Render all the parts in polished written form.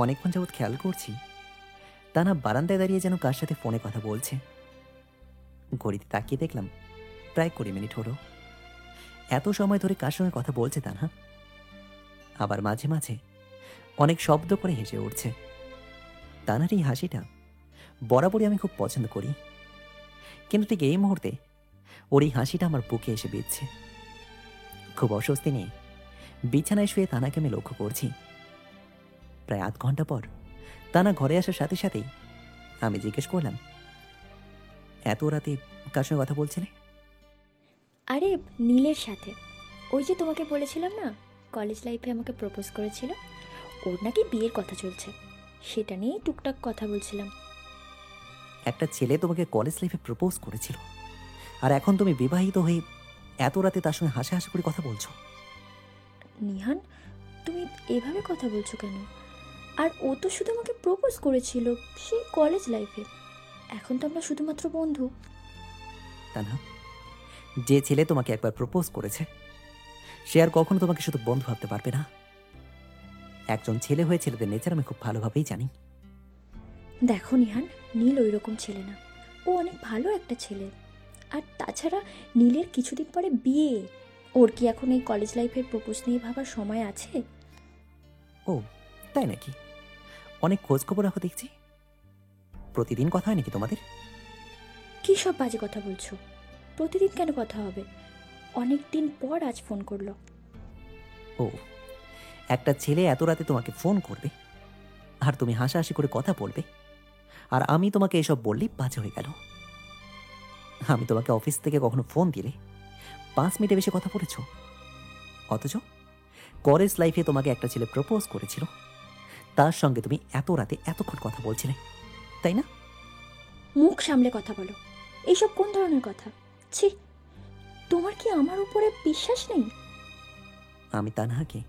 অনেকক্ষণ যাবৎ খেয়াল করছি তানা বারান্দায় দাঁড়িয়ে যেন কার সাথে ফোনে কথা বলছে। ঘড়িতে তাকিয়ে দেখলাম প্রায় 20 মিনিট হলো। এত সময় ধরে কার সঙ্গে কথা বলছে তানা? আবার মাঝে মাঝে অনেক শব্দ করে হেসে উঠছে। তানার এই হাসিটা বরাবরই আমি খুব পছন্দ করি, কিন্তু ঠিক এই মুহূর্তে ওর এই হাসিটা আমার বুকে এসে বিঁধছে। খুব অস্বস্তি নিয়ে বিছানায় শুয়ে তানাকে আমি লক্ষ্য করছি। প্রায় আধ ঘন্টা পর তানা ঘরে আসার সাথে সাথেই আমি জিজ্ঞেস করলাম, এত রাতে কার সঙ্গে কথা বলছিলে? আরে নীলের সাথে। ওই যে তোমাকে বলেছিলাম না, কলেজ লাইফে আমাকে প্রপোজ করেছিল। ওর নাকি বিয়ের কথা চলছে, সেটা নিয়েই টুকটাক কথা বলছিলাম। একটা ছেলে তোমাকে কলেজ লাইফে প্রপোজ করেছিল, আর এখন তুমি বিবাহিত হয়ে এত রাতে তার সঙ্গে হাসি হাসি করে কথা বলছো? নিহান, তুমি এভাবে কথা বলছো কেন? আর ও তো শুধু আমাকে প্রপোজ করেছিল সেই কলেজ লাইফে। এখন তো আমরা শুধুমাত্র বন্ধু। তা না, যে ছেলে তোমাকে একবার প্রপোজ করেছে সে আর কখনো তোমাকে শুধু বন্ধু ভাবতে পারবে না। একজন ছেলে হয়ে ছেলেদের নেচার আমি খুব ভালোভাবেই জানি। দেখো নিহান, নীল ওই রকম ছেলে না। ও অনেক ভালো একটা ছেলে। আর তাছাড়া নীলের কিছুদিন পরে বিয়ে। ওর কি এখন এই কলেজ লাইফের প্রপোজ নিয়ে ভাবার সময় আছে? ও তাই নাকি? অনেক খোঁজ খবর রাখো দেখছি। প্রতিদিন কথা হয় নাকি তোমাদের? কী সব বাজে কথা বলছো? প্রতিদিন কেন কথা হবে? অনেক দিন পর আজ ফোন করলো। ও, একটা ছেলে এত রাতে তোমাকে ফোন করবে আর তুমি হাসাহাসি করে কথা বলবে, আর আমি তোমাকে এসব বললেই বাজে হয়ে গেল। আমি তোমাকে অফিস থেকে কখনো ফোন দিলে 5 মিনিটে বেশি কথা বলেছ, অথচ কলেজ লাইফে তোমাকে একটা ছেলে প্রপোজ করেছিল, তার সঙ্গে তুমি এত রাতে এতক্ষণ কথা বলছিলে, তাই না? মুখ সামলে কথা বলো। এইসব কোন ধরনের কথা? ছি, তোমার কি আমার উপরে বিশ্বাস নেই? আমি তানহাকে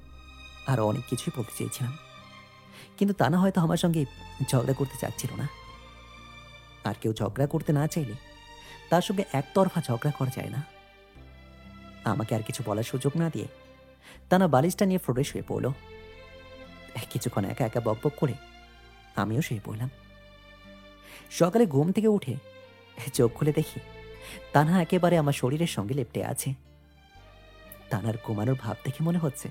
আরো অনেক কিছুই বলতে চেয়েছিলাম, কিন্তু তানা হয়তো আমার সঙ্গে ঝগড়া করতে চাচ্ছিল না। আর কেউ ঝগড়া করতে না চাইলে তার সঙ্গে একতরফা ঝগড়া করা যায় না। আমাকে আর কিছু বলার সুযোগ না দিয়ে তানা বালিশটা নিয়ে ফ্লোরে শুয়ে পড়ল। কিছুক্ষণ একা একা বকবক করে আমিও শুয়ে পড়লাম। সকালে ঘুম থেকে উঠে চোখ খুলে দেখি তানহা একেবারে আমার শরীরের সঙ্গে লেপ্টে আছে। তানার ঘুমানোর ভাব দেখে মনে হচ্ছে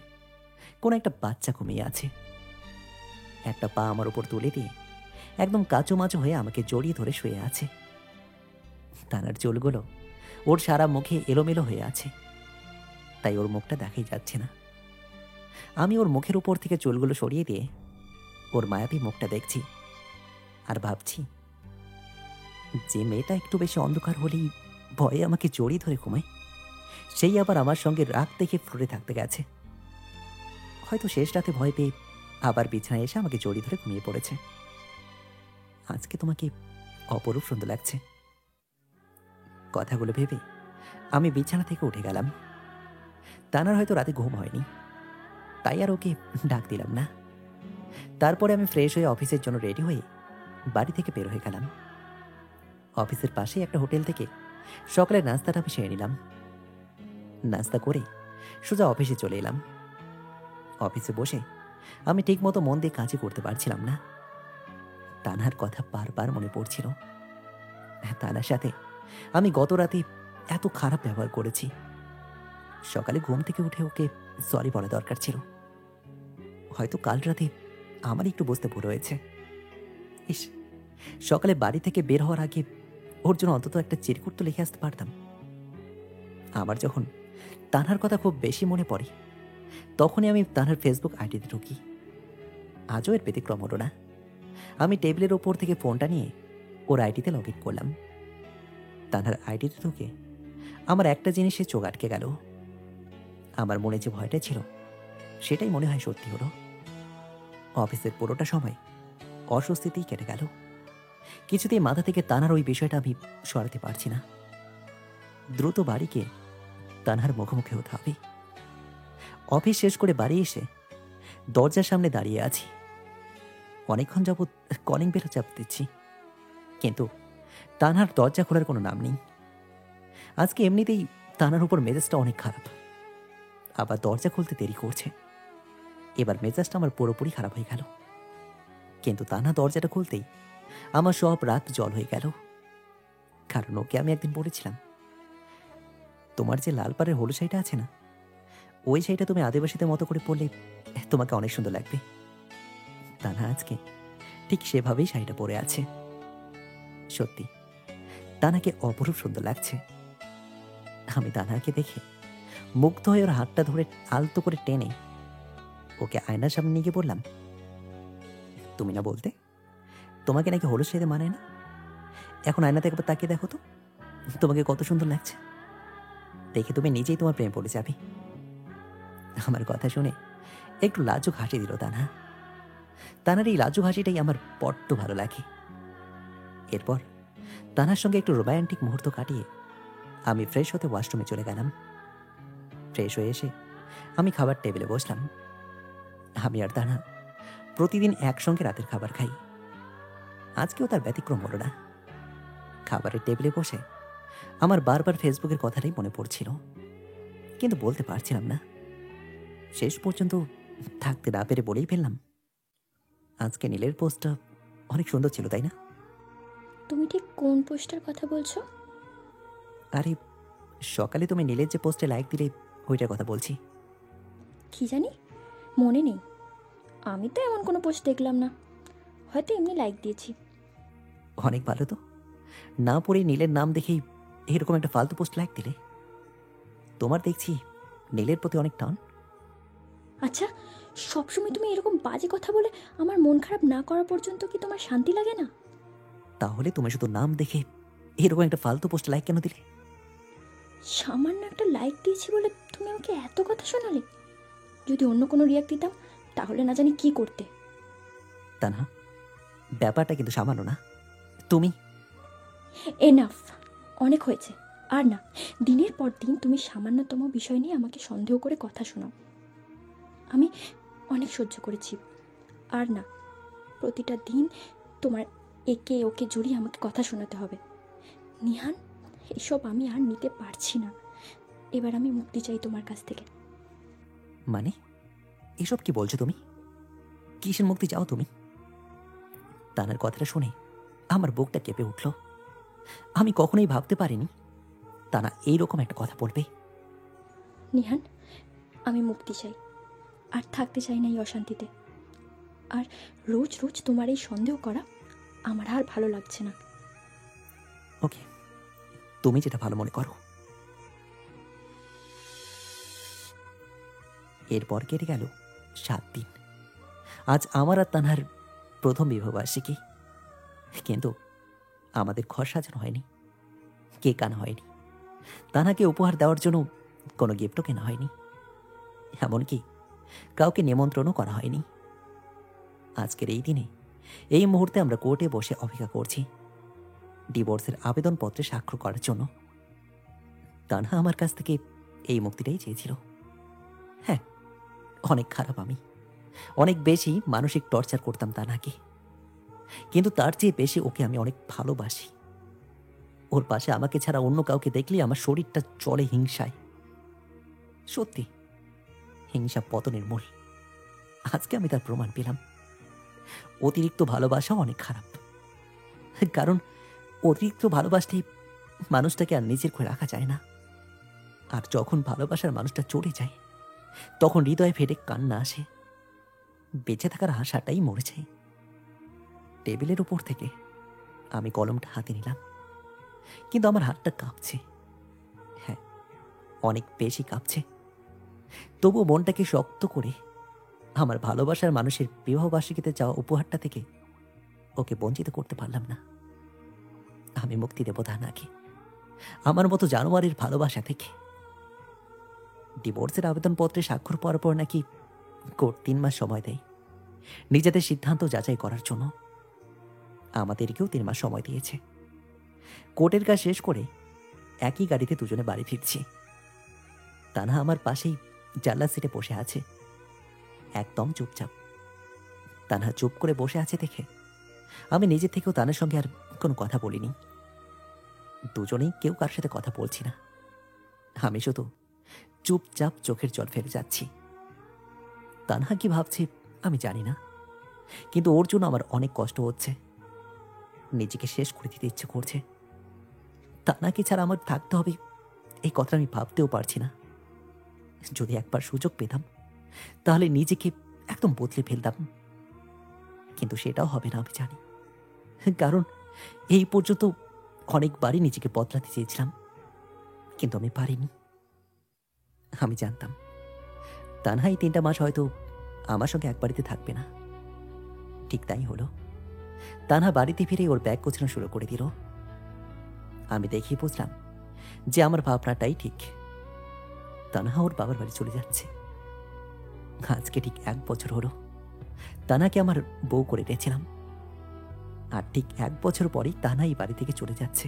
কোন একটা বাচ্চা ঘুমিয়ে আছে। একটা পা আমার উপর তুলে দিয়ে একদম কাঁচো মাচো হয়ে আমাকে জড়িয়ে ধরে শুয়ে আছে। তানার চুলগুলো ওর সারা মুখে এলোমেলো হয়ে আছে, তাই ওর মুখটা দেখাই যাচ্ছে না। আমি ওর মুখের উপর থেকে চুলগুলো সরিয়ে দিয়ে ওর মায়াবী মুখটা দেখছি আর ভাবছি, যে মেয়েটা একটু বেশি অন্ধকার হলেই ভয়ে আমাকে জড়িয়ে ধরে ঘুমায়, সেই আবার আমার সঙ্গে রাগ দেখে ফ্লোরে থাকতে গেছে। হয়তো শেষ রাতে ভয় পেয়ে আবার বিছানায় এসে আমাকে জড়িয়ে ধরে ঘুমিয়ে পড়েছে। আজকে তোমাকে অপরূপ সুন্দর লাগছে। কথাগুলো ভেবে আমি বিছানা থেকে উঠে গেলাম। তানার হয়তো রাতে ঘুম হয়নি, তাই আর ওকে ডাক দিলাম না। তারপরে আমি ফ্রেশ হয়ে অফিসের জন্য রেডি হয়ে বাড়ি থেকে বের হয়ে গেলাম। অফিসের পাশেই একটা হোটেল থেকে সকালের নাস্তাটা আমি সেরে নিলাম। নাস্তা করে সোজা অফিসে চলে এলাম। অফিসে বসে আমি ঠিকমতো মন দিয়ে কাজই করতে পারছিলাম না। তানহার কথা বারবার মনে পড়ছিল। তানার সাথে আমি গত রাতে এত খারাপ ব্যবহার করেছি। সকালে ঘুম থেকে উঠে ওকে সরি বলা দরকার ছিল। হয়তো কাল রাতে আমার একটু বুঝতে ভুল হয়েছে। ইস, সকালে বাড়ি থেকে বের হওয়ার আগে ওর জন্য অন্তত একটা চিরকুট তো লিখে আসতে পারতাম। আমার যখন তানহার কথা খুব বেশি মনে পড়ে, তখনই আমি তানহার ফেসবুক আইডিতে ঢুকি। আজও এর ব্যতিক্রম হলো না। আমি টেবিলের ওপর থেকে ফোনটা নিয়ে ওর আইডিতে লগ ইন করলাম। তানহার আইডিতে ঢুকে আমার একটা জিনিসে চোখ আটকে গেল। আমার মনে যে ভয়টা ছিল সেটাই মনে হয় সত্যি হলো। অফিসের পুরোটা সময় অস্বস্তিতেই কেটে গেল। কিছুতেই মাথা থেকে তানহার ওই বিষয়টা আমি সরাতে পারছি না। দ্রুত বাড়িকে তানহার মুখোমুখি হতে হবে। অফিস শেষ করে বাড়ি এসে দরজার সামনে দাঁড়িয়ে আছি। অনেকক্ষণ যাবৎ কলিং বেল চাপ দিচ্ছি, কিন্তু তানহার দরজা খোলার কোনো নাম নেই। আজকে এমনিতেই তানহার উপর মেজাজটা অনেক খারাপ, আবার দরজা খুলতে দেরি করছে। এবার মেজাজটা আমার পুরোপুরি খারাপ হয়ে গেল। কিন্তু তানহা দরজাটা খুলতেই আমার সব রাত জল হয়ে গেল। কারণ ওকে আমি একদিন বলেছিলাম, তোমার যে লাল পাড়ের হলুদ শাড়িটা আছে না, ওই শাড়িটা তুমি আদিবাসীদের মতো করে পরলে তোমাকে অনেক সুন্দর লাগবে। তানহা আজকে ঠিক সেভাবেই শাড়িটা পরে আছে। সত্যি তানহাকে অপরূপ সুন্দর লাগছে। আমি তানহাকে দেখে মুগ্ধ হয়ে ওর হাতটা ধরে আলতো করে টেনে ওকে আয়নার সামনে নিয়ে গিয়ে বললাম, তুমি না বলতে তোমাকে নাকি হলুদ শাড়িতে মানায় না? এখন আয়নাতে একবার তাকিয়ে দেখো তো, তোমাকে কত সুন্দর লাগছে। দেখে তুমি নিজেই তোমার প্রেমে পড়ে যাবে। আমার কথা শুনে একটু লাজুক হাসি দিল তানহা। তানার এই লাজুক হাসিটাই আমার বড্ড ভালো লাগে। এরপর তানার সঙ্গে একটু রোমান্টিক মুহূর্ত কাটিয়ে আমি ফ্রেশ হতে ওয়াশরুমে চলে গেলাম। ফ্রেশ হয়ে এসে আমি খাবার টেবিলে বসলাম। আমি আর তানা প্রতিদিন একসঙ্গে রাতের খাবার খাই। আজকেও তার ব্যতিক্রম হলো না। খাবারের টেবিলে বসে আমার বারবার ফেসবুকের কথাটাই মনে পড়ছিল, কিন্তু বলতে পারছিলাম না। শেষ পর্যন্ত থাকতে না পেরে বলেই ফেললাম, আজকে নীলের পোস্টটা অনেক সুন্দর ছিল, তাই না? তুমি ঠিক কোন পোস্টার কথা বলছো? আরে সকালে তুমি নীলের যে পোস্টে লাইক দিলে ওইটার কথা বলছি। কি জানি, মনে নেই। আমি তো এমন কোনো পোস্ট দেখলাম না, হয়তো এমনি লাইক দিয়েছি। অনেক ভালো তো, না পড়ে নীলের নাম দেখেই এরকম একটা ফালতু পোস্ট লাইক দিলে। তোমার দেখছি নীলের প্রতি অনেক টান। আচ্ছা, সবসময় তুমি এরকম বাজে কথা বলে আমার মন খারাপ না করা পর্যন্ত কি তোমার শান্তি লাগে না? তাহলে তুমি শুধু নাম দেখে এরকম একটা ফালতু পোস্ট লাইক কেন দিলে? সামান্য একটা লাইক দিয়েছি বলে তুমি আমাকে এত কথা শোনালে? যদি অন্য কোনো রিয়াক্ট দিতাম তাহলে না জানি কি করতে। তা না, ব্যাপারটা কিন্তু সামান্য না। তুমি এনাফ, অনেক হয়েছে। আর না, দিনের পর দিন তুমি সামান্যতম বিষয় নিয়ে আমাকে সন্দেহ করে কথা শোনাও। আমি অনেক সহ্য করেছি। আর না, প্রতিটা দিন তোমার একে ওকে জড়িয়ে আমাকে কথা শোনাতে হবে। নিহান, এসব আমি আর নিতে পারছি না। এবার আমি মুক্তি চাই তোমার কাছ থেকে। মানে এসব কি বলছো তুমি? কিসের মুক্তি চাও তুমি? তানার কথাটা শুনে আমার বুকটা কেঁপে উঠল। আমি কখনোই ভাবতে পারিনি তানা এইরকম একটা কথা বলবে। নিহান, আমি মুক্তি চাই। আর থাকতে চাই না এই অশান্তিতে। আর রোজ রোজ তোমার এই সন্দেহ করা আমার আর ভালো লাগছে না। ওকে, তুমি যেটা ভালো মনে করো। এরপর কেটে গেল 7 দিন। আজ আমার আর তানহার প্রথম বিবাহবার্ষিকী, কিন্তু আমাদের ঘর সাজানো হয়নি, কেক আনা হয়নি, তানহাকে উপহার দেওয়ার জন্য কোনো গিফটও কেনা হয়নি, এমনকি কাউকে নিমন্ত্রণও করা হয়নি। আজকের এই দিনে এই মুহূর্তে আমরা কোর্টে বসে অপেক্ষা করছি ডিভোর্সের আবেদনপত্রে স্বাক্ষর করার জন্য। তানহা আমার কাছ থেকে এই মুক্তিটাই চেয়েছিল। হ্যাঁ, অনেক খারাপ আমি, অনেক বেশি মানসিক টর্চার করতাম তানহাকে, কিন্তু তার চেয়ে বেশি ওকে আমি অনেক ভালোবাসি। ওর পাশে আমাকে ছাড়া অন্য কাউকে দেখলে আমার শরীরটা চলে হিংসায়। সত্যি, হিংসা পতনের মূল। আজকে আমি তার প্রমাণ পেলাম। অতিরিক্ত ভালোবাসাও অনেক খারাপ, কারণ অতিরিক্ত ভালোবাসলে মানুষটাকে আর নিজের করে রাখা যায় না। আর যখন ভালোবাসার মানুষটা চলে যায়, তখন হৃদয়ে ফেটে কান্না আসে। বেঁচে থাকার আশাটাই মরে যায়। টেবিলের উপর থেকে আমি কলমটা হাতে নিলাম, কিন্তু আমার হাতটা কাঁপছে। হ্যাঁ, অনেক বেশি কাঁপছে। তবু মনটাকে শক্ত করে আমার ভালোবাসার মানুষের বিবাহবার্ষিকীতে যাওয়া উপহারটা থেকে ওকে বঞ্চিত করতে পারলাম না। আমি মুক্তি দেব তানাকে আমার মতো জানোয়ারের ভালোবাসা থেকে। ডিভোর্সের আবেদনপত্রে স্বাক্ষর পাওয়ার পর নাকি কোর্ট 3 মাস সময় দেয় নিজেদের সিদ্ধান্ত যাচাই করার জন্য। আমাদেরকেও 3 মাস সময় দিয়েছে। কোর্টের কাজ শেষ করে একই গাড়িতে দুজনে বাড়ি ফিরছি। তানহা আমার পাশেই জানলার সিটে বসে আছে, একদম চুপচাপ। তানহা চুপ করে বসে আছে দেখে আমি নিজে থেকেও তানার সঙ্গে আর কোনো কথা বলিনি। দুজনেই কেউ কার সাথে কথা বলছি না। আমি শুধু চুপচাপ চোখের জল ফেলে যাচ্ছি। তানহা কি ভাবছি আমি জানি না, কিন্তু ওর জন্য আমার অনেক কষ্ট হচ্ছে। নিজেকে শেষ করে দিতে ইচ্ছে করছে। তানাকে ছাড়া আমার থাকতে হবে এই কথাটা আমি ভাবতেও পারছি না। যদি একবার সুযোগ পেতাম তাহলে নিজেকে একদম বদলে ফেলতাম, কিন্তু সেটাও হবে না আমি জানি। কারণ এই পর্যন্ত অনেকবারই নিজেকে বদলাতে চেয়েছিলাম, কিন্তু আমি পারিনি। আমি জানতাম তানহা এই 3টা মাস হয়তো আমার সঙ্গে এক বাড়িতে থাকবে না। ঠিক তাই হলো। তানহা বাড়িতে ফিরে ওর ব্যাগ গোছানো শুরু করে দিল। আমি দেখেই বুঝলাম যে আমার ভাবনাটাই ঠিক। তানহা ওর বাবার বাড়ি চলে যাচ্ছে। আজকে ঠিক 1 বছর হলো তানাকে আমার বউ করে নিয়েছিলাম, আর ঠিক 1 বছর পরেই তানা এই বাড়ি থেকে চলে যাচ্ছে।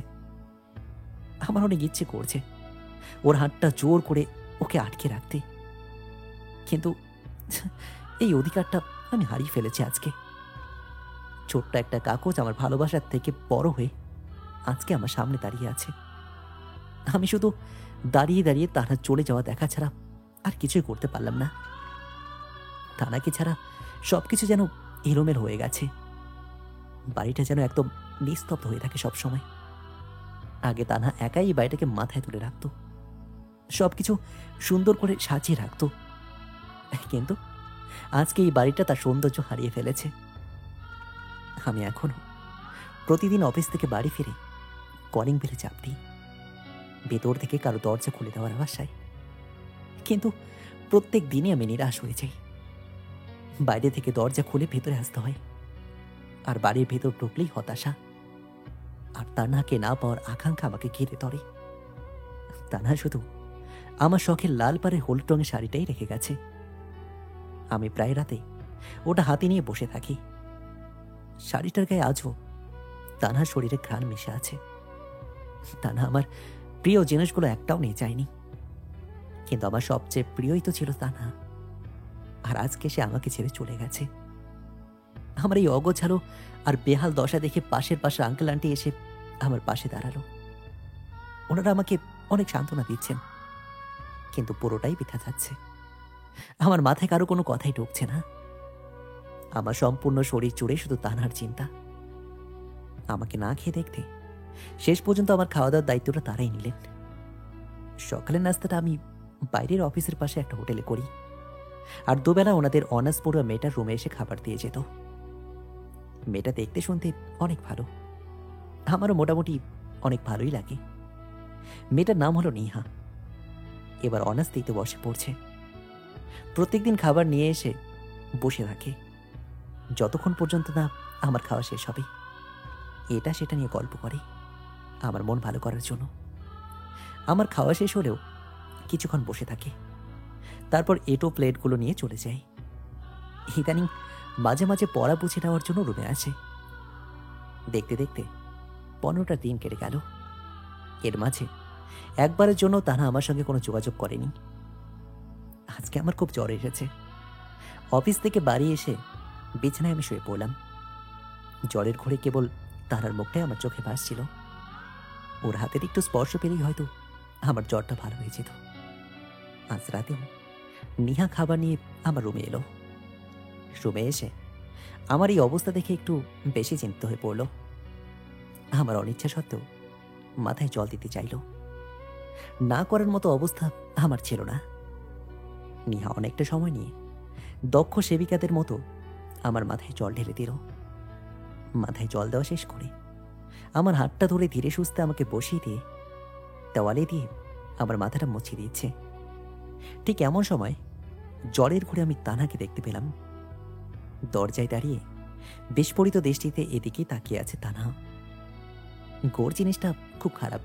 আমার অনেক ইচ্ছে করছে ওর হাতটা জোর করে ওকে আটকে রাখতে, কিন্তু এই অধিকারটা আমি হারিয়ে ফেলেছি আজকে। ছোট্ট একটা কাগজ আমার ভালোবাসার থেকে বড় হয়ে আজকে আমার সামনে দাঁড়িয়ে আছে। আমি শুধু দাঁড়িয়ে দাঁড়িয়ে তারা চলে যাওয়া দেখা ছাড়া আর কিছুই করতে পারলাম না। তানাকে ছাড়া সবকিছু যেন এলোমেল হয়ে গেছে। বাড়িটা যেন একদম নিস্তব্ধ হয়ে থাকে সবসময়। আগে তানা একাই এই বাড়িটাকে মাথায় তুলে রাখত, সবকিছু সুন্দর করে সাজিয়ে রাখত, কিন্তু আজকে এই বাড়িটা তার সৌন্দর্য হারিয়ে ফেলেছে। আমি এখনো প্রতিদিন অফিস থেকে বাড়ি ফিরে কলিং বেলে চাপ দিই, ভেতর থেকে কারো দরজা খুলে দেওয়ার আশায়, কিন্তু প্রত্যেক দিনই আমি নিরাশ হয়ে যাই। বাইরে থেকে দরজা খুলে ভেতরে আসতে হয়, আর বাড়ির ভেতর ঢুকলেই হতাশা আর তানহাকে না পাওয়ার আকাঙ্ক্ষা আমাকে ঘিরে ধরে। তানহা শুধু আমার শখের লাল পাড়ের হলুদ রঙের শাড়িটাই রেখে গেছে। আমি প্রায় রাতে ওটা হাতে নিয়ে বসে থাকি। শাড়িটার গায়ে আজও তানহার শরীরে ঘ্রাণ মিশে আছে। তানহা আমার প্রিয় জিনিসগুলো একটাও নিয়ে যায়নি, কিন্তু আমার সবচেয়ে প্রিয়ই তো ছিল তানহা, আর আজকে সে আমাকে ছেড়ে চলে গেছে। আমার এই অগোছালো আর বেহাল দশা দেখে পাশের আঙ্কেল আন্টি এসে আমার পাশে দাঁড়ালো। ওনারা আমাকে অনেক সান্ত্বনা দিচ্ছেন, কিন্তু পুরোটাই বৃথা যাচ্ছে। আমার মাথায় কারো কোনো কথাই ঢুকছে না। আমার সম্পূর্ণ শরীর জুড়ে শুধু তানহার চিন্তা। আমাকে না খেয়ে দেখতে শেষ পর্যন্ত আমার খাওয়া দাওয়ার দায়িত্বটা তারাই নিলেন। সকালের নাস্তাটা আমি বাইরের অফিসের পাশে একটা হোটেলে করি, আর দুবেলা ওনাদের অনার্স পড়ুয়া মেয়েটার রুমে এসে খাবার দিয়ে যেত। মেয়েটা দেখতে শুনতে অনেক ভালো, আমারও মোটামুটি অনেক ভালোই লাগে। মেয়েটার নাম হলো নিহা। এবার অনার্স দিতে বসে পড়ছে। প্রত্যেকদিন খাবার নিয়ে এসে বসে থাকে যতক্ষণ পর্যন্ত না আমার খাওয়া শেষ হবে। এটা সেটা নিয়ে গল্প করে আমার মন ভালো করার জন্য। আমার খাওয়া শেষ হলেও কিছুক্ষণ বসে থাকে, তারপর এটো প্লেটগুলো নিয়ে চলে যায়। ইদানিং মাঝে মাঝে পড়া বুঝে নেওয়ার জন্য রুমে আসে। দেখতে দেখতে 15টা দিন কেটে গেল। এর মাঝে একবারের জন্য তারা আমার সঙ্গে কোনো যোগাযোগ করেনি। আজকে আমার খুব জ্বর এসেছে। অফিস থেকে বাড়ি এসে বিছানায় আমি শুয়ে পড়লাম। জ্বরের ঘোরে কেবল তারার মুখটাই আমার চোখে ভাসছিল। ওর হাতের একটু স্পর্শ পেলেই হয়তো আমার জ্বরটা ভালো হয়ে যেত। আজ রাতেও নিহা খাবার নিয়ে আমার রুমে এলো। রুমে এসে আমার এই অবস্থা দেখে একটু বেশি চিন্তিত হয়ে পড়ল। আমার অনিচ্ছা সত্ত্বেও মাথায় জল দিতে চাইল। না করার মতো অবস্থা আমার ছিল না। নিহা অনেকটা সময় নিয়ে দক্ষ সেবিকাদের মতো আমার মাথায় জল ঢেলে দিল। মাথায় জল দেওয়া শেষ করে আমার হাতটা ধরে ধীরে সুস্থে আমাকে বসিয়ে দিয়ে দেওয়ালে দিয়ে আমার মাথাটা মুছিয়ে দিচ্ছে। ঠিক এমন সময় জলের ঘুরে আমি তানহাকে দেখতে পেলাম। দরজায় দাঁড়িয়ে বিস্ফোরিত দৃষ্টিতে এদিকেই তাকিয়ে আছে তানহা। গোর জিনিসটা খুব খারাপ,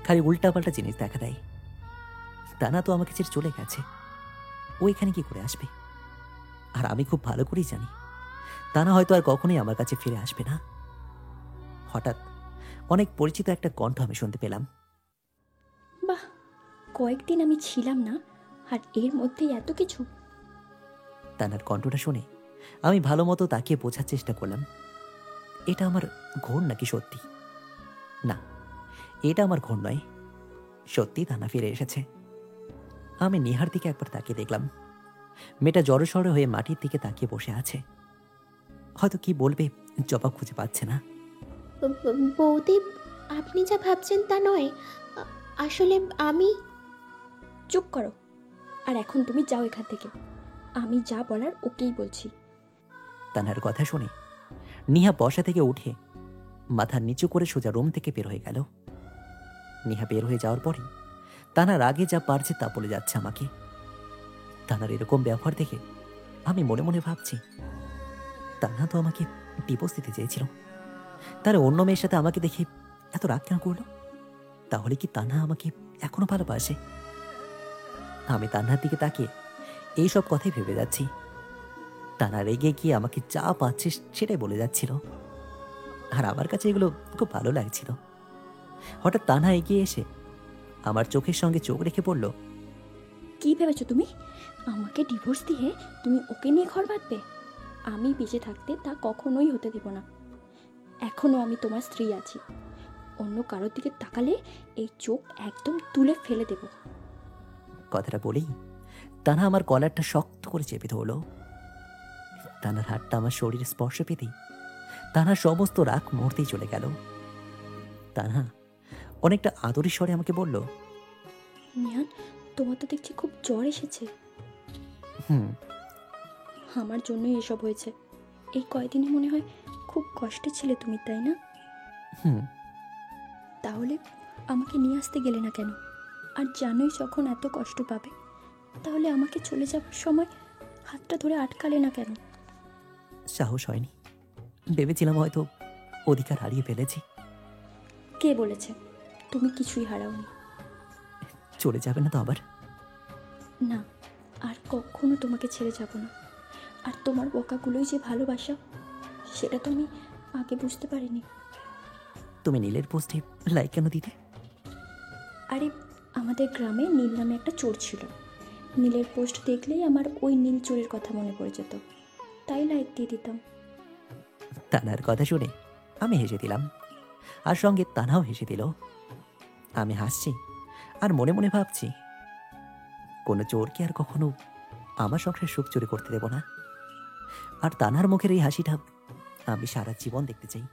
খালি উল্টাপাল্টা জিনিস দেখা দেয়। তানহা তো আমাকে ছেড়ে চলে গেছে, ও এখানে কি করে আসবে? আর আমি খুব ভালো করেই জানি তানহা হয়তো আর কখনোই আমার কাছে ফিরে আসবে না। হঠাৎ অনেক পরিচিত একটা কণ্ঠ আমি শুনতে পেলাম। বাহ, কয়েকদিন আমি ছিলাম না, আর এর মধ্যেই এত কিছু। তানহার কণ্ঠটা শুনে আমি ভালো মতো তাকিয়ে বোঝার চেষ্টা করলাম এটা আমার ঘোর নাকি সত্যি। না, এটা আমার ঘোর নয়, সত্যি তানহা ফিরে এসেছে। আমি নিহার দিকে একবার তাকিয়ে দেখলাম। মেয়েটা জড়সড় হয়ে মাটির দিকে তাকিয়ে বসে আছে। হয়তো কি বলবে জবাব খুঁজে পাচ্ছে না। বৌদি, আপনি যা ভাবছেন তা নয়। আসলে আমি। চুপ করো। আর এখন তুমি যাও এখান থেকে। আমি যা বলার ওকেই বলছি। তানহার কথা শুনে নিহা বসা থেকে উঠে মাথা নিচু করে সোজা রুম থেকে বের হয়ে গেল। নিহা বের হয়ে যাওয়ার পরে তানার আগে যা পারছে তা বলে যাচ্ছে আমাকে। তানার এরকম ব্যবহার দেখে আমি মনে মনে ভাবছি, তানহা তো আমাকে ডিভোর্স দিতে চেয়েছিল, তার অন্য মেয়ের সাথে আমাকে দেখে এত রাগ কেন করলো? তাহলে কি তানহা আমাকে এখনো ভালোবাসে? আমি তানহার দিকে তাকিয়ে এইসব কথাই ভেবে যাচ্ছি। তানা রেগে গিয়ে আমাকে যা পাচ্ছে সেটাই বলে যাচ্ছিল, আর আমার কাছে এগুলো খুব ভালো লাগছিল। হঠাৎ তানহা এগিয়ে এসে আমার চোখের সঙ্গে চোখ রেখে বলল, কি ভেবেছো তুমি? আমাকে ডিভোর্স দিয়ে তুমি ওকে নিয়ে ঘর বাঁধবে? আমি বেঁচে থাকতে তা কখনোই হতে দেব না। এখনও আমি তোমার স্ত্রী আছি। অন্য কারোর দিকে তাকালে এই চোখ একদম তুলে ফেলে দেব। কথাটা বলেই তানহা আমার কলারটা শক্ত করে চেপে ধরল। তানার হাতটা আমার শরীরে স্পর্শ পেতেই তানহার সমস্ত রাগ মুহূর্তেই চলে গেল। তানহা অনেকটা আদরের স্বরে আমাকে বলল, নিহান, তোমার তো দেখছি খুব জ্বর এসেছে। হুম। আমার জন্যই এসব হয়েছে। এই কয়দিনে মনে হয় খুব কষ্টে ছিলে তুমি, তাই না? হুম। তাহলে আমাকে নিয়ে আসতে গেলে না কেন? আর জানোই যখন এত কষ্ট পাবে, তাহলে আমাকে চলে যাওয়ার সময় হাতটা ধরে আটকালে না কেন? সাহস হয়নি। ভেবেছিলাম হয়তো অধিকার হারিয়ে ফেলেছি। কে বলেছে তুমি কিছুই হারাওনি? চলে যাবে না তো আবার? না, আর কখনো তোমাকে ছেড়ে যাব না। আর তোমার বকাগুলোই যে ভালোবাসা, সেটা তো আমি আগে বুঝতে পারিনি। তুমি নীলের পোস্টে লাইক কেন দিতে? আরে, আমাদের গ্রামে নীল নামে একটা চোর ছিল। নীলের পোস্ট দেখলেই আমার ওই নীল চোরের কথা মনে পড়ে যেত, তাই লাইক দিয়ে দিতাম। তানার কথা শুনে আমি হেসে দিলাম, আর সঙ্গে তানাও হেসে দিল। আমি হাসছি আর মনে মনে ভাবছি, কোনো চোরকে আর কখনো আমার সংসার সুখ চুরি করতে দেব না। আর তানার মুখের এই হাসিটা আমি সারা জীবন দেখতে চাই।